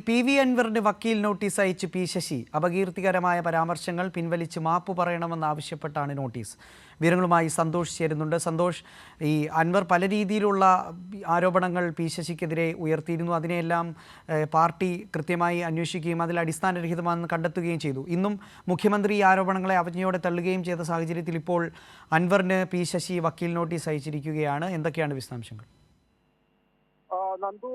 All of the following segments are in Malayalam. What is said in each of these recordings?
പി.വി. അൻവറിന് വക്കീൽ നോട്ടീസ് അയച്ച് പി. ശശി അപകീർത്തികരമായ പരാമർശങ്ങൾ പിൻവലിച്ച് മാപ്പ് പറയണമെന്നാവശ്യപ്പെട്ടാണ് നോട്ടീസ്. വിവരങ്ങളുമായി സന്തോഷ് ചേരുന്നുണ്ട്. സന്തോഷ്, ഈ അൻവർ പല രീതിയിലുള്ള ആരോപണങ്ങൾ പി. ശശിക്കെതിരെ ഉയർത്തിയിരുന്നു. അതിനെയെല്ലാം പാർട്ടി കൃത്യമായി അന്വേഷിക്കുകയും അതിൽ അടിസ്ഥാനരഹിതമാണെന്ന് കണ്ടെത്തുകയും ചെയ്തു. ഇന്നും മുഖ്യമന്ത്രി ഈ ആരോപണങ്ങളെ അവജ്ഞയോടെ തള്ളുകയും ചെയ്ത സാഹചര്യത്തിൽ ഇപ്പോൾ അൻവറിന് പി. ശശി വക്കീൽ നോട്ടീസ് അയച്ചിരിക്കുകയാണ്. എന്തൊക്കെയാണ് വിശദാംശങ്ങൾ? നന്ദു,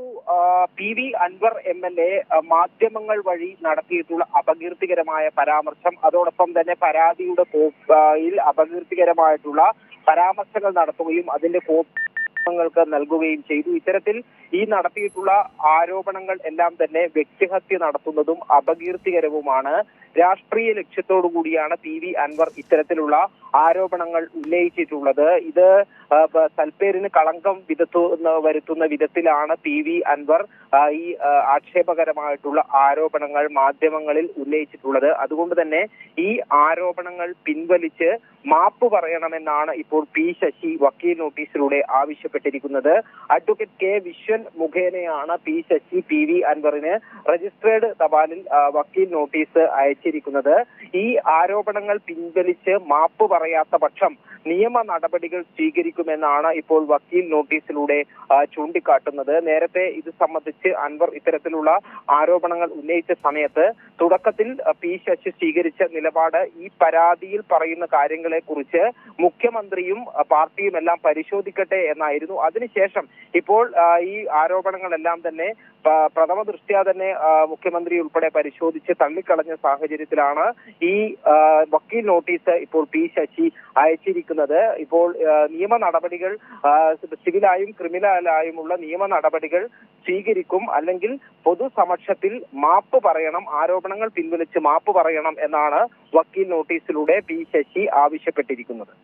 പി.വി. അൻവർ എം.എൽ.എ മാധ്യമങ്ങൾ വഴി നടത്തിയിട്ടുള്ള അപകീർത്തികരമായ പരാമർശം, അതോടൊപ്പം തന്നെ പരാതിയുടെ കോപ്പിയിൽ അപകീർത്തികരമായിട്ടുള്ള പരാമർശങ്ങൾ നടത്തുകയും അതിന്റെ കോപ്പികൾക്ക് നൽകുകയും ചെയ്തു. ഇത്തരത്തിൽ ഈ നടത്തിയിട്ടുള്ള ആരോപണങ്ങൾ എല്ലാം തന്നെ വ്യക്തിഹത്യ നടത്തുന്നതും അപകീർത്തികരവുമാണ്. രാഷ്ട്രീയ ലക്ഷ്യത്തോടു കൂടിയാണ് പി.വി. അൻവർ ഇത്തരത്തിലുള്ള ആരോപണങ്ങൾ ഉന്നയിച്ചിട്ടുള്ളത്. ഇത് സൽപ്പേരിന് കളങ്കം വരുത്തുന്ന വിധത്തിലാണ് പി.വി. അൻവർ ഈ ആക്ഷേപകരമായിട്ടുള്ള ആരോപണങ്ങൾ മാധ്യമങ്ങളിൽ ഉന്നയിച്ചിട്ടുള്ളത്. അതുകൊണ്ട് തന്നെ ഈ ആരോപണങ്ങൾ പിൻവലിച്ച് മാപ്പ് പറയണമെന്നാണ് ഇപ്പോൾ പി. ശശി വക്കീൽ നോട്ടീസിലൂടെ ആവശ്യപ്പെട്ടിരിക്കുന്നത്. Advocate K. വിശ്വൻ മുഖേനയാണ് പി. ശശി പി.വി. അൻവറിന് രജിസ്ട്രേഡ് തപാലിൽ വക്കീൽ നോട്ടീസ് അയച്ചിരിക്കുന്നത്. ഈ ആരോപണങ്ങൾ പിൻവലിച്ച് മാപ്പ് പറയാത്ത പക്ഷം നിയമ നടപടികൾ സ്വീകരിക്കുമെന്നാണ് ഇപ്പോൾ വക്കീൽ നോട്ടീസിലൂടെ ചൂണ്ടിക്കാട്ടുന്നത്. നേരത്തെ ഇത് സംബന്ധിച്ച് അൻവർ ഇത്തരത്തിലുള്ള ആരോപണങ്ങൾ ഉന്നയിച്ച സമയത്ത് തുടക്കത്തിൽ പി. ശശി സ്വീകരിച്ച നിലപാട് ഈ പരാതിയിൽ പറയുന്ന കാര്യങ്ങളെ കുറിച്ച് മുഖ്യമന്ത്രിയും പാർട്ടിയും എല്ലാം പരിശോധിക്കട്ടെ എന്നായിരുന്നു. അതിനുശേഷം ഇപ്പോൾ ഈ ആരോപണങ്ങളെല്ലാം തന്നെ പ്രഥമ ദൃഷ്ട്യാ തന്നെ മുഖ്യമന്ത്രി ഉൾപ്പെടെ പരിശോധിച്ച് തള്ളിക്കളഞ്ഞ സാഹചര്യത്തിലാണ് ഈ വക്കീൽ നോട്ടീസ് ഇപ്പോൾ പി. ശശി അയച്ചിരിക്കുന്നത്. ഇപ്പോൾ നിയമ നടപടികൾ സിവിലായും ക്രിമിനലായുമുള്ള നിയമ നടപടികൾ സ്വീകരിക്കും, അല്ലെങ്കിൽ പൊതുസമക്ഷത്തിൽ മാപ്പ് പറയണം, ആരോപണങ്ങൾ പിൻവലിച്ച് മാപ്പ് പറയണം എന്നാണ് വക്കീൽ നോട്ടീസിലൂടെ പി. ശശി ആവശ്യപ്പെട്ടിരിക്കുന്നത്.